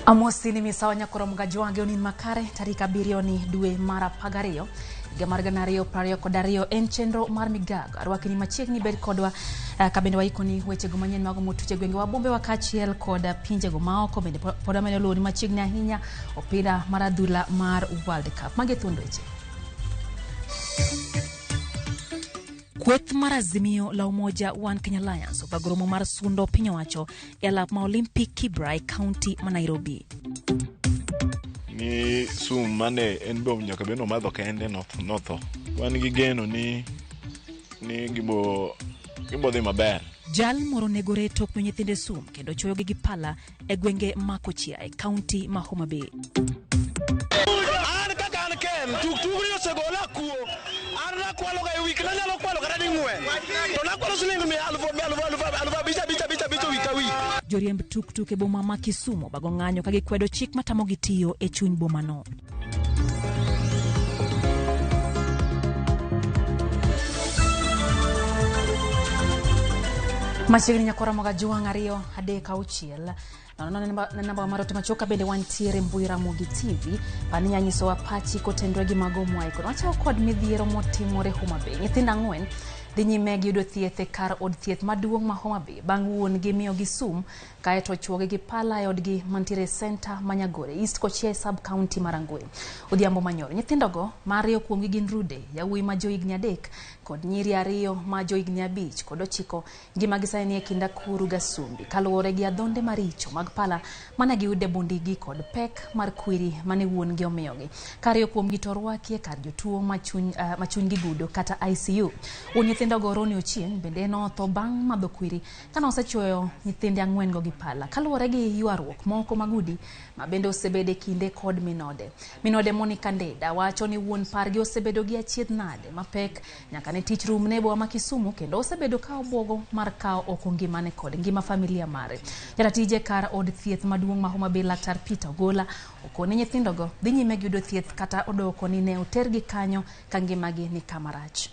Amosi ni misawa nyakoro mgaji wange onin makare tarika birioni dwe mara pagario Gamar ganario prario kodario en chenro mar Migago arwaki ni machiegni bed kodwa kabende waikoni weche Manyien mago motuche gwenge wa bombe wakachiel koda pinje go maoko bende poda mene loni machiegni ahinya opira mar adhula mar World Cup mage thundo weche. Kweth mar Azimio la Umoja One Kenya Alliance obagoromo mar sundo piny owacho e alap ma Olympic Kibra County ma Nairobi. Ni sum mane en bom nyaka beno madho kende notho. Wan gi geno ni gibo dhi maber. Jal moro negore tok nyithinde sum kendo choyogi gi pala e gwenge ma Kochia e county ma Homa Bay. An kaka an ken tukuri osegola kuo an na kwalo ga wik na nyalo kwalo kata dingwe to na kwalo siling mi alfu bicha wika wi. Joriemb tuk e boma ma Kisumu bago ng'anyo ka gikwedo chik matamo gi tiyo e chuny boma no. Machiegni nyakora moga juang ariyo adek auchiel namba maroto machoka bende wantiere mbui Ramogi TV pani nyanyiso wa pachi kotendwe gi mago mwaiko wachao kod midhiero motimore Homa Bay. Nyithindo 4 dhi nyime gi yudo thieth e kar od thieth maduong' ma Homa Bay bang' wuon gi miyo gi sum kaeto chuoge gi pala e odgi mantiere center Manyagore East Kochia sub county Marangwe. Odhiambo manyoro nyithindo go Mario kuomgi gin Rude yawuoyi ma jo higni 3 kod nyiri 2 ma jo higni 5 kod 9 ngima gi sani e kinda kuru Gasumbi kaluwore gi adhonde maricho mag pala mana gi ude bundigi kod pek mar kwiri mane wuon gi omiyogi. Kariyo kuomgi to rwaki e kar jotuo machuny gi gudo kata ICU. Nyithindo go Roni Ochieng bende notho bang' madho kwiri kana osechuoyo nyithinde 4 go gi pala kaluwore gi ywaruok moko magudi ma bende osebede kinde kod Minode Monica Ndeda wacho ni wuon pargi osebedo gi achiedh nade mapek nyaka ne tich rum ne boma ma Kisumu kendo osebedo ka obwogo mar kao oko ngimane kod ngima familia mare. Jaratije kar od thieth maduong' ma Homa Bay Laktar Peter Ogola okone nyithindo go dhi nyime gi yudo thieth kata odoko ni ne otergi kanyo ka ngimagi ni kamarach.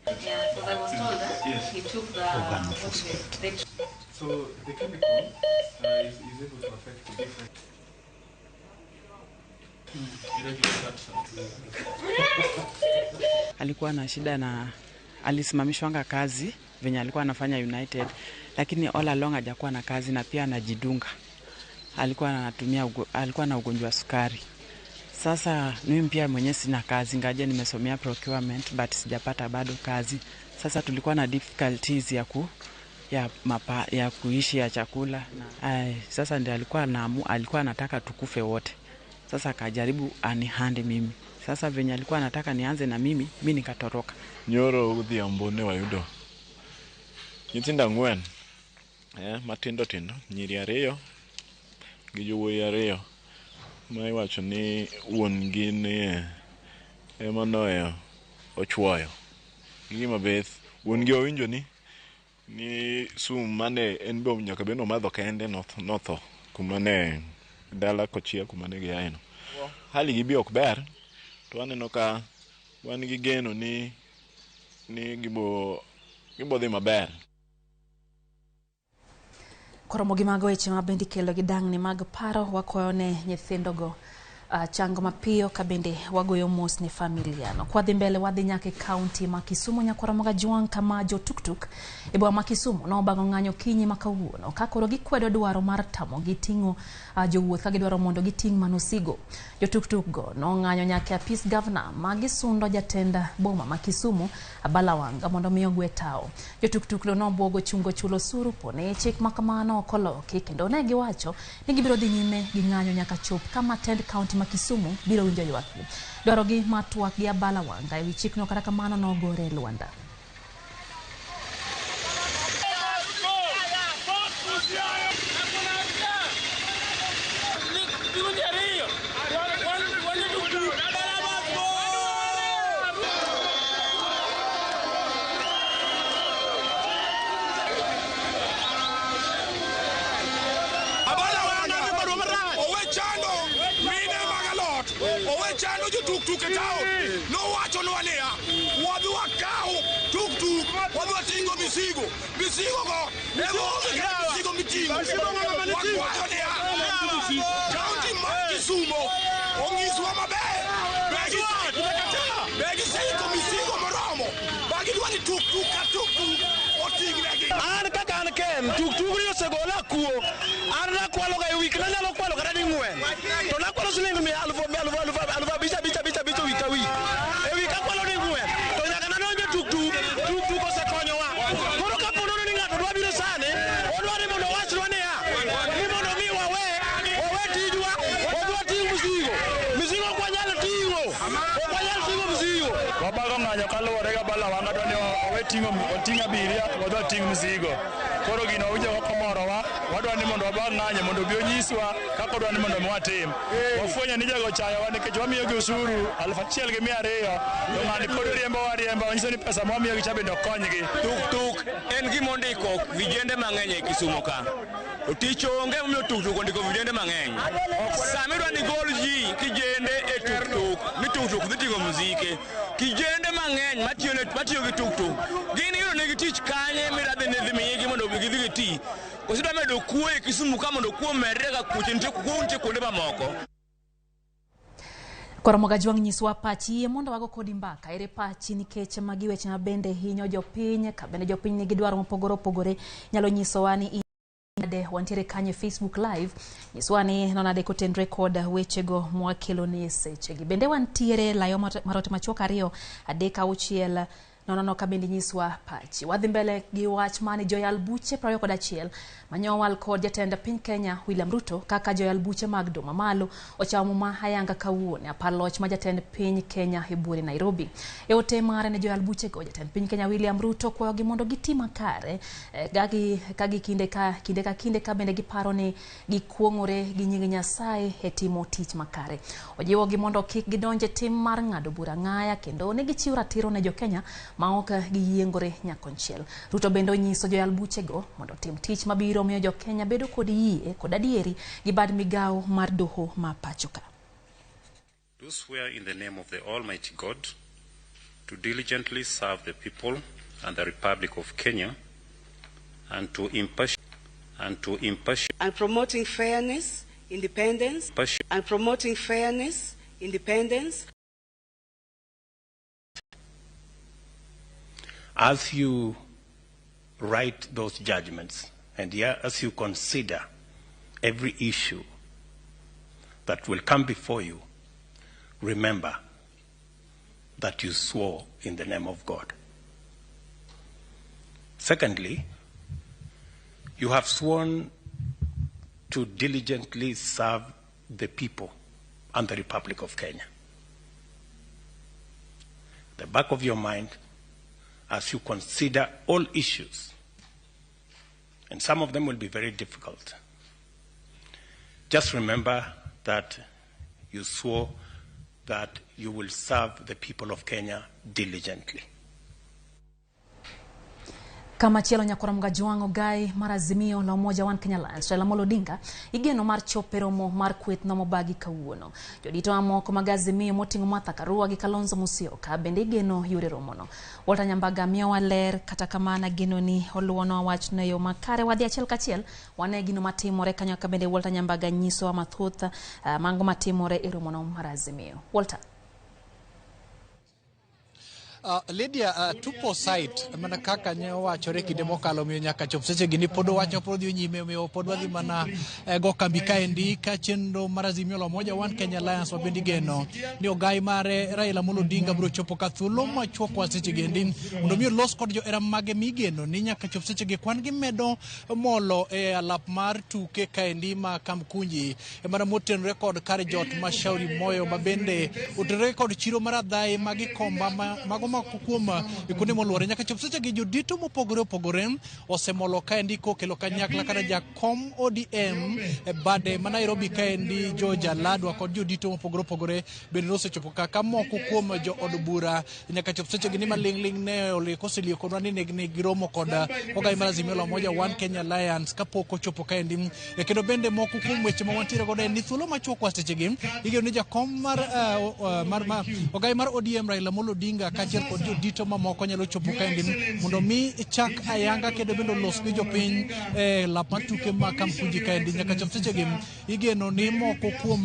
Yeah, because I was told that he took the So the chemical is able to affect the different alikuwa na shida na alisimamishwanga kazi venye alikuwa anafanya United, lakini all along hajakuwa na kazi na pia anajidunga. Alikuwa na ugonjwa wa sukari. Sasa mimi pia mwenyewe sina kazi, ngaje nimesomea procurement but sijapata bado kazi. Sasa tulikuwa na difficulties ya kuishi ya chakula. Sasa ndiye alikuwa anataka tukufe wote. Sasa akajaribu anihande mimi. Sasa venye alikuwa anataka nianze na mimi nikatoroka. Nyoro udhiambo ne wayudo nyithindo 4 matindo nyiri 2 gi jowuoyi 2 ma iwacho ni wuon gi ne emanoe ochuoyo gima beth wuon gi owinjo ni sum mane en bom nyaka beno madho kende notho kuma ne dala Kochia kuma ne giaino. Hali gi bi ok ber to aneno ka wan gi geno ni gibo dhi maber. Koromogi mago weche ma bende kelo gi dang'ni mag paro wakoyo ne nyithindo go chango mapiyo kabende wagoyo mos ne familia no. Kwa dhi mbele wadhi nyake county ma Kisumu nyakoro moga juang kama jo tuktuk e boma ma Kisumu no bago ng'anyo kinyi makawuono kakoro gikwedo dwaro mar tamo giting'o jowuoth ka gidwaro mondo giting' manosigo. Jo tuktuk go no ng'anyo nyake apis governor magisundo jatenda boma ma Kisumu Abalawanga mondo miyo gwe tao. Jo tuktuk no bwogo chungo chulo suru pone chik makamano okoloki kendo ne giwacho ni gibiro dhi nyime gi ng'anyo nyaka chop kama tend county ma Kisumu biro winjo ywakgi. Dwaro gi matwak gi Abalawanga ewi chikno kata kamano no gore Luanda. Chano jo tuk e tao no wacho no alea wadhi wakao tuk wadhi watingo misigo go emo misigo motingo kaunti mar Kisumo ong'iswa maber begiseiko mizigo moromo bagidwa ni tuk-tuk ka tuk-tuk otingnegi. An kaka an ken tuk-tuk ni osegola kuo an nakwalo ga wik nanyalo kwalo kata ding'wen to nakwalo siling alufu abich wik ka wik e wik akwalo ding'wen to nyaka nanonjo tuk-tuk osekonyowa. Koro ka ponono ni ng'ato dwa biro sani odwa ni mondo wachnwa niya ni mondo mi wawe tijwa odwa ting' mizigo ok wanyal ting'o mizigo wabago ng'anyo kaluwore ga bala wanga dwa ni wawe oting' abiria wadwa ting' mizigo. Koro gino uje wakomorowa wadwa ni mondo wabag ng'anyo mondo bi onyiswa kaka odwa ni mondo watim. Wafwenyo ni jago chayowa nikech wamiyogi osuru 1,200 to ng'ani pod riembo onyiso ni pesa mwamiyogi cha bende okonygi. Tuk-tuk en gimondiko vijende mang'eny e Kisumo ka. Tich onge momiyo tuk-tuk ondiko vijende mang'eny. Samidwa ni gol ji kijende e tuk-tuk ni tuk-tuk dhi ting'o muzike. Kijende mang'eny matiyo gi tuk-tuk gin yudo negi tich kanye midadhi ni dhi miyigi mondo gidhi giti. Osidwa medo kuo e Kisumu ka mondo kuo medre ka kuo nitie kuonde mamoko. Koromoga jwang' nyiswa pachi mondo wago kodi mbaka ere pachi nikech magi weche mabende hinyo jopiny ka bende jopiny nigi dwaro mopogore nyalo nyisowa ni de wantiere kanye Facebook live nyiswa ni nonade kotendre kod wechego mwakelo ni sechegi bende wantiere layo marote machuok 2 3 6 nono ka bende nyiswa pachi wadhi mbele gi wach mane joyal buche 21 manyowal kod jatend piny Kenya William Ruto kaka joyal buche mag Doma Malo ochamo ma ayanga kawuone apaloch ma jatend piny Kenya Hebure Nairobi e ote mare ne joyal buche go jatend piny Kenya William Ruto kwayo gi mondo gitima kare kagi kinde ka bende giparo ni gikuong'ore gi nying Nyasaye e timo tich makare ojiwo gi mondo kik gidonje tim mar ng'ado bura ng'aya kendo ne gichiwo ratiro ne jo-Kenya maoka giyiengore nyakonchiel. Ruto bendo nyiso joyal buche go mondo tim tich mabiro miyo jo-Kenya bedo kod yie kod adieri gi bad migawo mar doho ma pachoka. Do swear in the name of the Almighty God to diligently serve the people and the Republic of Kenya and to promoting fairness, independence As you write those judgments and as you consider every issue that will come before you, remember that you swore in the name of God. Secondly, you have sworn to diligently serve the people and the Republic of Kenya. The back of your mind, as you consider all issues, and some of them will be very difficult, just remember that you swore that you will serve the people of Kenya diligently. Kama chielo nyakora jwang'o gai marazimio la umoja One Kenya Alliance Raila Amolo Odinga igeno mar choperomo mar kweth nomo bagi kawuono jodito amoko magazimio moting'o Martha Karua gi Kalonzo Musyoka bende igeno yure romono Walter Nyambaga miyo waler kata kamana geno ni oluono wach na yo makare wadhi achiel kachiel wane gino matimore kanyo ka bende Walter Nyambaga nyiso mathoth mango matimore e romono marazimio. Walter. Lydia, tupo site mana kaka ne wachore kinde mokalo miyo nyaka chop seche gini pod wacho pod dhi nyime miyo pod wadhi mana go kambi kaendi ka chenro marazimio la moja One Kenya Alliance wabendi geno ni ogai mare Raila Amolo Odinga bro chopo ka thuolo machuok kwa seche gendi mondo miyo los kod jo era mage migeno ni nyaka chop seche ge kwan gi medo molo e alap mar tuke kaendi ma Kamkunji e mara moten record kar jot mashauri moyo mabende utre record chiro maradhai magi komba mago kuoma ikone molwore nyaka chop seche gi jodito mopogore osemolo kaendi kokelo kanyakla kada jakom ODM bade ma Nairobi kaendi Georgia Ladwa kod jodito mopogore bende osechopo kaka moko kuom jo od bura nyaka chop seche gi ni malingling ne olikoselio kodwa ni ne giromo kod ogai marazimio la moja One Kenya Alliance kapok ochopo kaendi kendo bende moko kuom weche ma wantiere godo ni thuolo machuok kwa seche gi igeno ni jakom mar ogai mar ODM Raila Amolo Odinga kachel kod jodito mamoko nyalo chopo kaendi mondo mi chak ayanga kendo bendo los gi jopiny lap mar tuke ma Kamkunji kaendi. Nyaka chop sechegi igeno ni moko kuom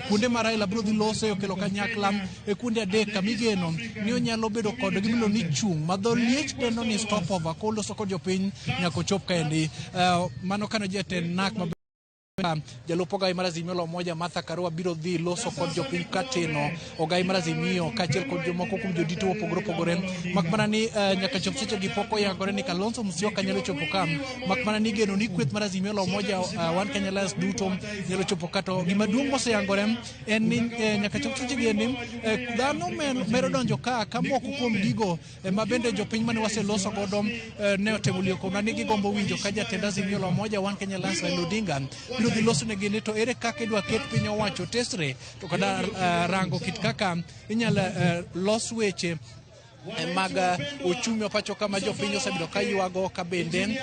kuonde ma Raila biro dhi lose okelo kanyakla kuonde adek kamigeno ni onyalo bedo kod gimilo ni chung' madho liech dendo ni stopover koloso kod jopiny nyaka chop kaendi. Mano kano jatend nak jalup ogai mar Azimio la Umoja Martha Karua biro dhi loso kod jopiny katino ogai mar Azimio kaachiel kod jomoko kuom jodito opogore opogore. Makmana ni nyaka chop sechegi pok oyangore ni Kalonzo Musyoka nyalo chopo ka, makmana ni geno ni kweth mar Azimio la Umoja One Kenya Alliance duto nyalo chopo ka. To gima duong' moseyangore en ni nyaka chop sechegi ni dhano mero donjo ka moko kuom gigo ma bende jopiny mane waseloso godo ne otemo lieko na nigi gombo winjo ka jatend Azimio la Umoja One Kenya Alliance Raila Odinga di loso ne gini to ere kaka idwa ket piny owacho tesre to kada rango kit kaka inyalo los weche mag uchumi opacho kama jopiny osebedo ka yuago ka bende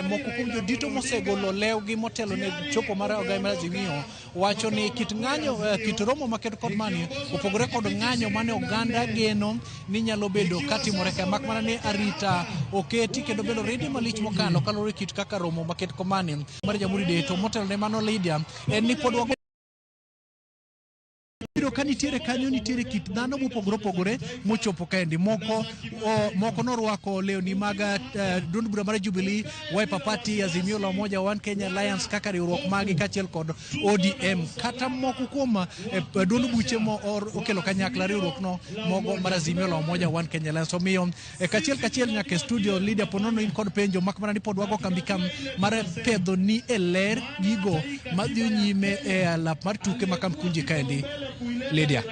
moko kuom jodito mosegolo lewgi motelo ne chopo mar ogai mar Azimio wacho ni kit ng'anyo kit romo maket kod mani opogore kod ng'anyo mane oganda geno ni nyalo bedo katimore ka, makmana ni arita oketi kendo bedo rede malich mokalo kalore kit kaka romo maket kod mani mar Jamhuri de to motelo ne mano Lydia en ni pod ka nitiere kanyo nitiere kit dhano mopogore opogore mochopo kaendi. Moko norwako lewni mag duond bura mar Jubilee, Wiper Party, Azimio la Umoja One Kenya Alliance kaka riwruok magi kaachiel kod ODM, kata moko kuom duond buche okelo kanyakla riwruokno mogo mar Azimio la Umoja One Kenya Alliance. Omiyo kachiel nyaka studio Lydia Ponono in kod penjo makmana ni pod wago kambi kam mar pedho ni ler gigo madhi nyime lap mar tuke ma Kamkunji kaendi. Lydia.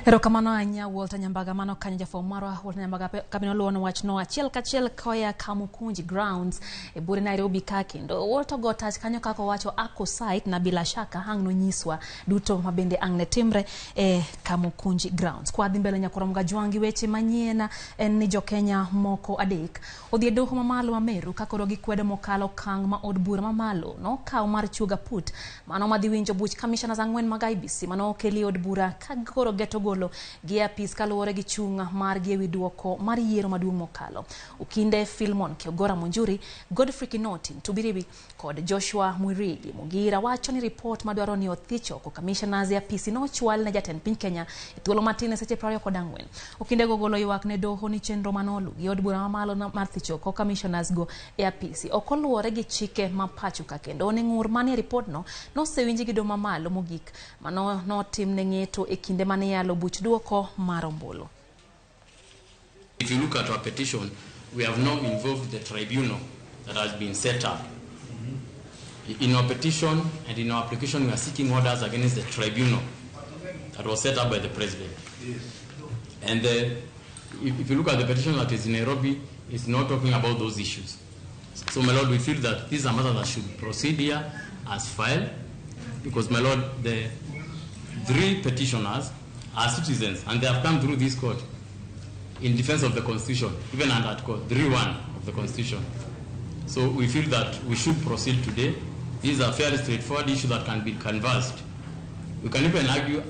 Erokamano ahinya Walter Nyambaga. Mano kanyo jafwambo marwa Walter Nyambaga kabino luwo wachno achiel kachiel koya Kamkunji grounds e bure Nairobi ka kendo Walter Gotach kanyo kako wacho ako site na bila shaka hang no nyiswa duto mabende angne timre e Kamkunji grounds. Kwa dhi mbele nyakoro mgajwangi weche manyien en ni jokenya moko adek odhi e doho mamalo ma Meru kakoro gikwedo mokalo kang ma od bura mamalo no kaw mar chuga put mano madhi winjo buch commissioners ang'wen mag IBC mano keli od bura kagoro geto golo gi apis kaluwore gi chung' mar gi duoko mar yiero maduong' mokalo. Ukinde Filmon Kiogora Munjuri, Godfrey Kinoti Tubiribi kod Joshua Mwirigi Mugira wacho ni report madwaro ni othicho ko commissioners ya apis no chwal ne jatend piny Kenya e thuolo matin seche 24. Ukinde gogolo ywak ne doho ni chenro manolu gi od bura mamalo mar thicho ko commissioners go e apis okoluwore gi chike ma pacho ka kendo ne ng'ur mane report no nosewinji gi do mamalo mogik mano notim ne ng'eto e kinde mane yalo buch duoko mar ombulu. If you look at our petition, we have now involved the tribunal that has been set up. In our petition and in our application, we are seeking orders against the tribunal that was set up by the president. And if you look at the petition that is in Nairobi, it's not talking about those issues. So, my Lord, we feel that this is a matter that should proceed here as filed, because, my Lord, the 3 petitioners are citizens, and they have come through this court in defense of the Constitution, even under Article 3(1) of the Constitution. So we feel that we should proceed today. These are fairly straightforward issues that can be canvassed. We can even argue,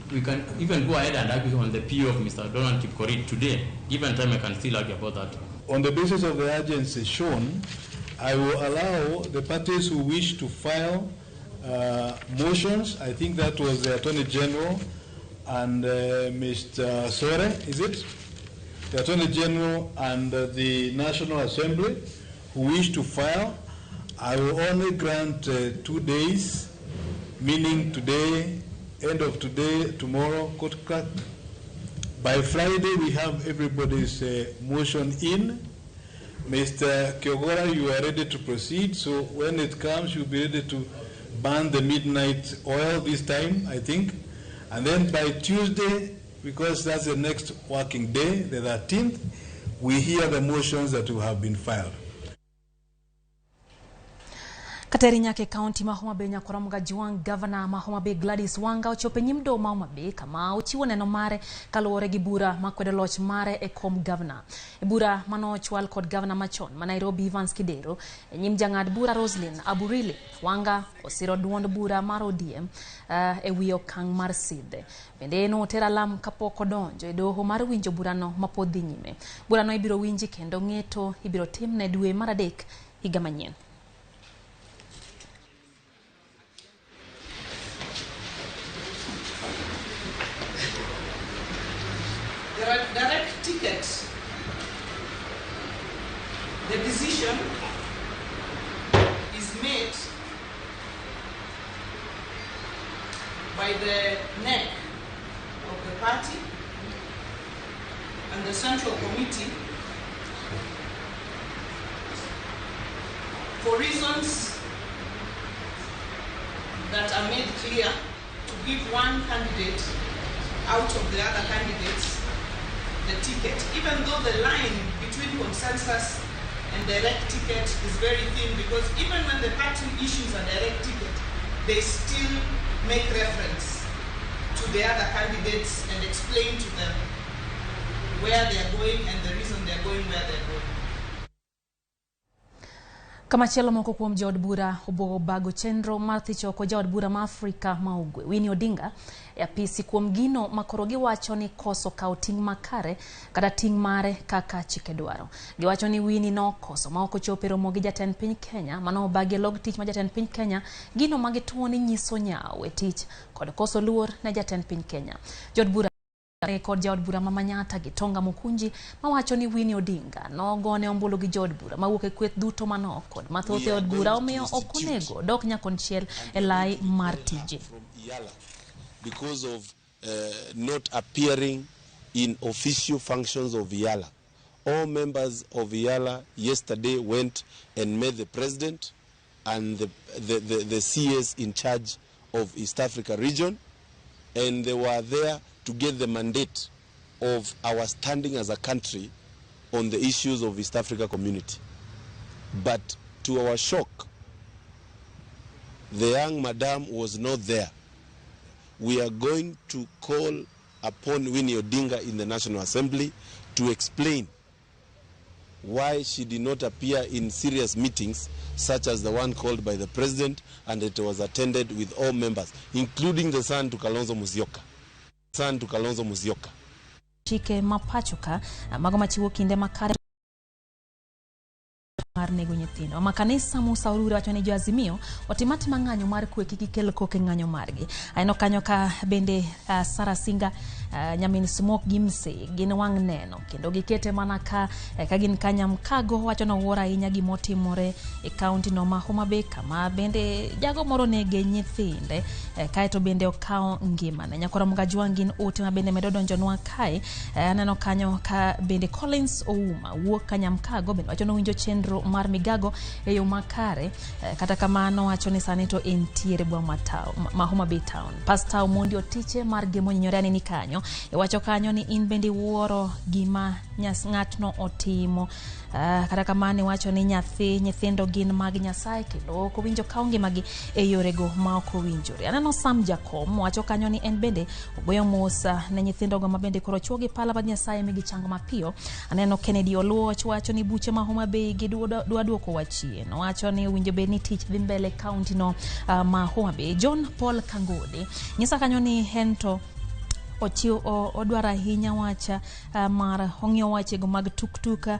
we can even go ahead and argue on the PO of Mr. Donald Kipkorir today. Given time, I can still argue about that. On the basis of the urgency shown, I will allow the parties who wish to file motions. I think that was the Attorney General and Mr. Sore, is it? The Attorney General and the National Assembly who wish to file. I will only grant 2 days, meaning today, end of today, tomorrow, court cut. By Friday, we have everybody's motion in. Mr. Kiogora, you are ready to proceed, so when it comes, you'll be ready to burn the midnight oil this time, I think. And then by Tuesday, because that's the next working day, the 13th, we hear the motions that will have been filed. Kateri nyake kaunti ma Homa Bay nyakora mga juang governor ma Homa Bay Gladys Wanga ochope nyimdo ma Homa Bay kama ochiwo neno mare kaluwore gi bura makwedo loch mare e kom governor. E bura mano chwal kod governor machon ma Nairobi Evans Kidero e nyim jang'ad bura Roslyn Aburili Wanga osiro duond bura mar ODM e wi okang' mar sidhe. Bende no tera lam kapok odonjo e doho mar winjo burano mapod dhi nyime. Burano ibiro winji kendo ng'eto ibiro timne dwe mar adek higa manyien. There are direct tickets. The decision is made by the neck of the party and the central committee for reasons that are made clear to give one candidate out of the other candidates the ticket, even though the line between consensus and direct ticket is very thin, because even when the party issues a direct ticket, they still make reference to the other candidates and explain to them where they are going and the reason they are going where they are going. Kama chielo moko kuom jod bura obogo bago chenro mar thicho ko jod bura ma Afrika ma Ugwe Winnie Odinga e apisi kuom gino makoro giwacho ni koso kawo ting' makare kata ting' mare kaka chike dwaro. Giwacho ni Winnie no koso ma ok ochopo e romo gi jatend piny Kenya mano bagi log tich ma jatend piny Kenya gino magituo ni nyiso nyawo e tich kod koso luor ne jatend piny Kenya. Jod bura kod jod bura ma Manyata gi Tonga Mukunji mawacho ni Winnie Odinga no gone ombulu gi jod bura mawuok e kweth duto manok kod mathoth e od bura omiyo ok onego dok nyakonchiel e lai mar tije. Because of not appearing in official functions of IALA. All members of IALA yesterday went and met the president and the CS in charge of East Africa region, and they were there to get the mandate of our standing as a country on the issues of East Africa community. But to our shock, the young madam was not there. We are going to call upon Winnie Odinga in the National Assembly to explain why she did not appear in serious meetings such as the one called by the president, and it was attended with all members, including the son to Kalonzo Musyoka. Chike mapachuka mago machiwo kinde makare mar nego nyithindo. Makanisa Musa Ururi wacho ni jo Azimio otimati mang'anyo mar kwe kiki kel koke ng'anyo margi. Aino kanyo ka bende Sara Singa nyamin Smoke Gimse gin wang' neno kendo gikete mana ka gin Kanyamkago wacho no wuora ahinya gimotimore e kaunti no ma Homa Bay kama bende jago moro nege nyithinde kaeto bende okawo ngimane. Nyakora mga juang gin ote ma bende medo donjonwa kae aneno kanyo ka bende Collins Ouma wuok Kanyamkago bende wacho no winjo chenro mar Migago e yo makare kata kamano wacho ni sani to entiere bwa matao ma Homa Bay town. Pastor Omondi Otiche mar gemo nyorane ni kanyo e wacho kanyo ni in bende wuoro gima ng'atno otimo kata kamano wacho ni nyithindo gin mag Nyasaye kendo ok winjo kawo ngimagi e yorego ma ok owinjore. Aneno Sam Jakom wacho kanyo ni en bende ogoyo mosa ne nyithindo go ma bende koro chuo gi pala ba Nyasaye migi chango mapiyo. Aneno Kennedy Oluoch wacho ni buche ma Homa Bay gi dwa duoko wachien. Wacho ni winjo be ni tich dhi mbele county no ma Homa Bay. John Paul Kangode nyisa kanyo ni hento odwara hinya wacha mar ong'io wachego mag tuktuka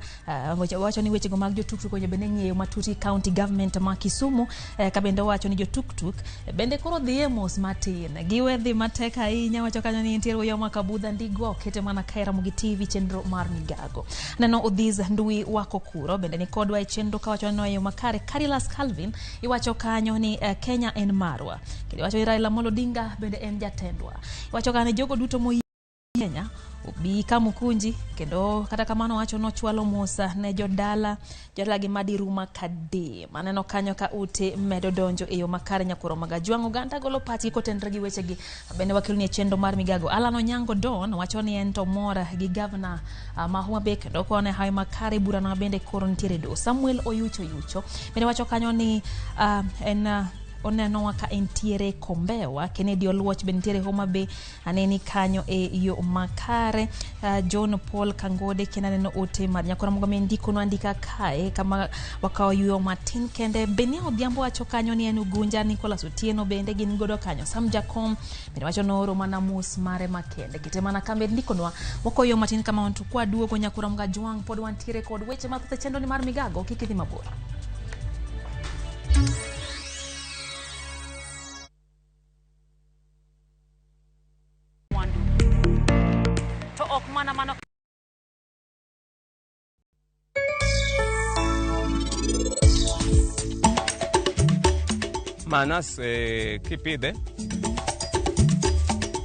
wacho ni wechego mag jotuktuk onyo bende ng'eyo matuti county government ma Kisumu ka bende wacho ni jotuktuk bende koro dhi mos matin giwedhi matek ahinya. Wacho kanyo ni entiere yo makabudha ndigo okete mana ka Ramogi TV chenro mar Migago. Neno Odhiz Ndui wako kuro bende ni kodwa e chenro ka wacho no yo makare. Carilas Calvin iwacho kanyo ni Kenya en marwa kendo wacho ni Raila Amolo Odinga bende en jatendwa. Wacho kanyo jogo duto mo Kenya obi kamukunji kendo kata kamano wacho no chwalo Musa ne jodala gi madiruma kade maneno kanyo ka ute medo donjo e yo makare nyakoro magajwango ganda golo pati kotenre gi weche gi bende wakilni chendo mar Migago Alano Nyango Don wacho ni ento mora gi governor Mahua Bek kendo kone hayo makare burana bende koro ntiere do Samuel Oyucho bende wacho kanyo ni oneno waka entiere Kombewa Kennedy Oluoch bentiere Homa Bay aneni kanyo e yo makare John Paul Kangode kenaneno ote mar nyakora mogo mendiko no andika kae kama wakawa yuyo matin kende Benia Odhiambo wacho kanyo ni en Ugunja Nicholas Otieno bende gin godo kanyo Sam Jacom bende wacho no oro mana mus mare makende kitemana kambe ndiko no wako yo matin kama onto kwa duogo nyakora mga jwang pod wantiere kod weche mathoth chendo ni mar Migago kikidhi mabor Manas kipide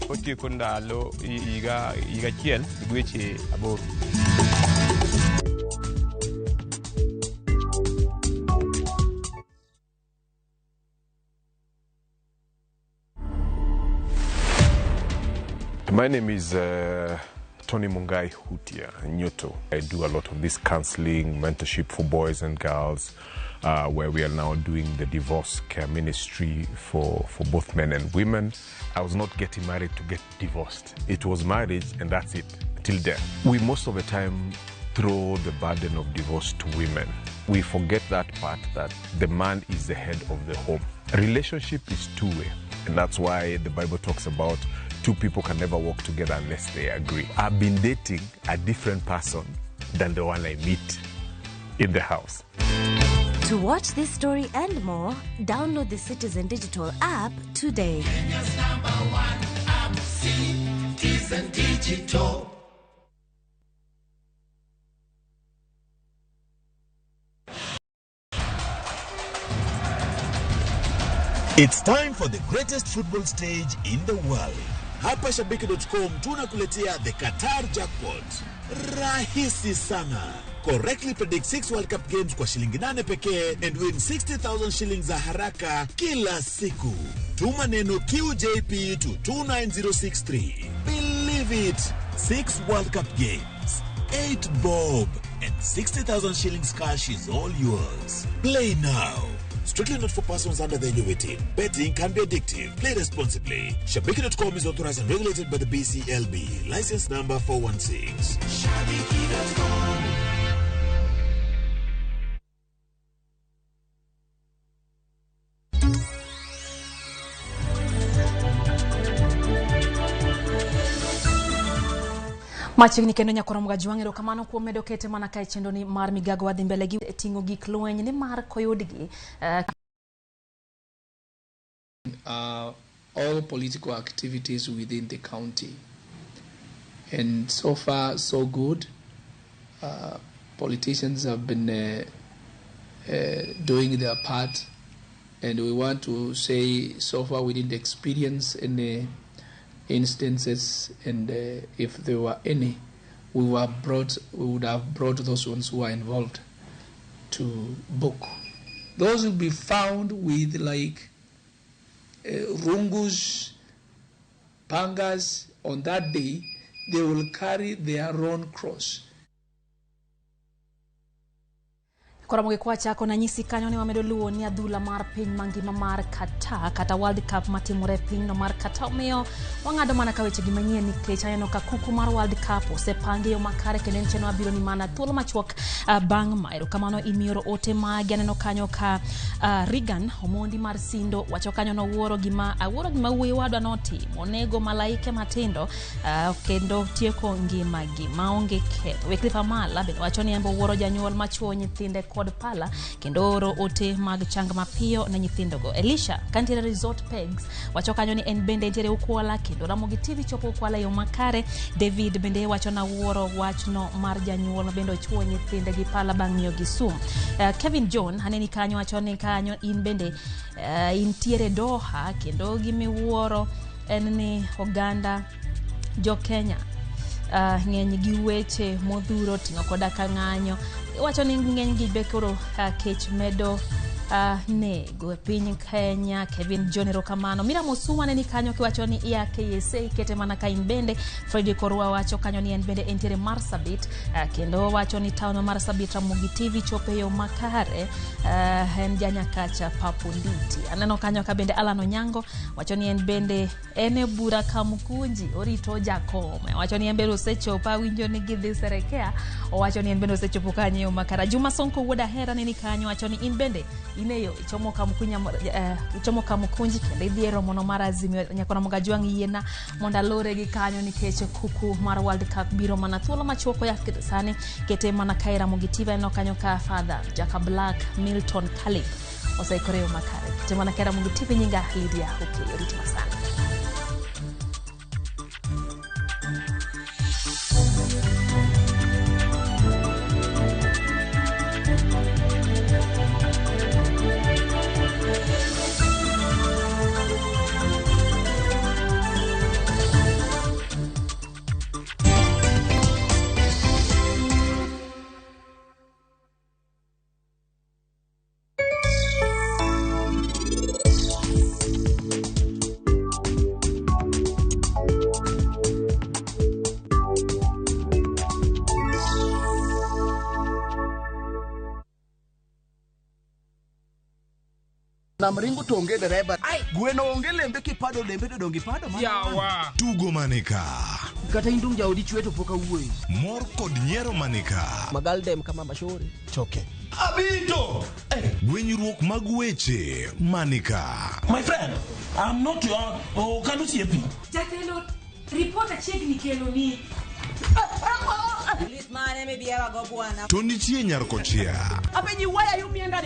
otieko ndalo iga chiel dweche aboro. My name is Tony Mungai Hutia Nyoto. I do a lot of this counseling, mentorship for boys and girls, where we are now doing the divorce care ministry for both men and women. I was not getting married to get divorced. It was marriage and that's it, till death. We most of the time throw the burden of divorce to women. We forget that part that the man is the head of the home. A relationship is two-way, and that's why the Bible talks about two people can never work together unless they agree. I've been dating a different person than the one I meet in the house. To watch this story and more, download the Citizen Digital app today. Kenya's #1 app, Citizen Digital. It's time for the greatest football stage in the world. Hapa Shabiki.com tunakuletea the Qatar Jackpot. Rahisi sana. Correctly predict 6 World Cup games kwa shilingi 8 pekee and win 60,000 shillings za haraka kila siku. Tuma neno QJP to 29063. Believe it. 6 World Cup games, 8 bob, and 60,000 shillings cash is all yours. Play now. Strictly not for persons under the age of 18. Betting can be addictive. Play responsibly. Shabiki.com is authorized and regulated by the BCLB. License number 416. Shabiki.com. Machigni kendo nyakoro mga jwangero kamano kuom medo kete mana kae chendo ni mar Migago wadhi mbele gi tingo gik lweny ni mar koyudgi all political activities within the county, and so far so good. Politicians have been doing their part, and we want to say so far we didn't experience any instances, and if there were any, we would have brought those ones who are involved to book. Those will be found with like rungus, pangas. On that day, they will carry their own cross. Koramoge kwa chako na nyisi kanyo ni wamedo luo ni adhula mar piny mangima mar kata World Cup matimore piny no mar kata omiyo wang'ado mana kaweche gi manyien nikech aneno ka kuku mar World Cup osepangi yo makare kendo en cheno abiro ni mana thuolo machuok bang' maero kamano imioro ote magi aneno kanyo ka Regan Omondi mar Sindo wacho kanyo no wuoro gima wuoyi wadwa notimo onego malaike matindo kendo tieko ngima gi maonge ketho. Wycliffe Amala bende wacho ni embo wuoro janyuol machuo nyithinde kod pala kendo oro ote mag chang mapiyo na nyithindogo. Elisha Kantiere Resort Pegs wacho kanyo ni en bende entiere ukwala kendo Ramogi TV chopo ukwala yo makare. David bende wacho na wuoro wachno mar janyuol bende ochuo nyithinde gi pala bang' miyo gi sum. Kevin John aneni kanyo wacho ni kanyo in bende intiere Doha kendo gimi wuoro en ni oganda jo Kenya ng'eny gi weche modhuro ting'o koda ka ng'anyo. Wacho ni ng'eny gi be koro kech medo nego e piny Kenya. Kevin John erokamano. Miriam Osuma ne ni kanyo kiwacho ni ia KSA kete mana ka in bende. Freddy Korwa wacho kanyo ni en bende entiere Marsabit, kendo wacho ni town Marsabit Ramogi TV chope yo makare. En janya kacha Papu Nditi. Aneno kanyo ka bende Alan Onyango wacho ni en bende ene bura Kamkunji orito jakome. Wacho ni en bende osechopa winjo ni gidhi serekea. Wacho ni en bende osechopo kanyo yo makara. Juma Sonko Woda Hera ne ni kanyo wacho ni in bende ineyo ichomo Kamkunji kendo idhiero mono mar Azimio nyakona Mogajwang' yiena monda lore gi kanyo nikech kuku mar World Cup biro mana thuolo machuoko ya sani kete mana kaira Mogitiva no kanyo ka Father Jaka Black Milton Caleb osekoreo makare kete mana kaira Mogitiva nyinga Lydia okay riti masana. Namringo tonge dereba. Ai, gweno onge lembe kipado lembe to dongi pado mana. Yawa. Tugo manika. Kata indung jaodi chweto poka wuoi. Mor kod nyiero manika. Magaldem kama mashori. Choke. Abito. Gwenyruok mag weche manika. My friend, I'm not your Kalusiepi. Jatelo, reporter chiegni kelo ni. To nitie nyarkochia. Apenyi why are you meandering?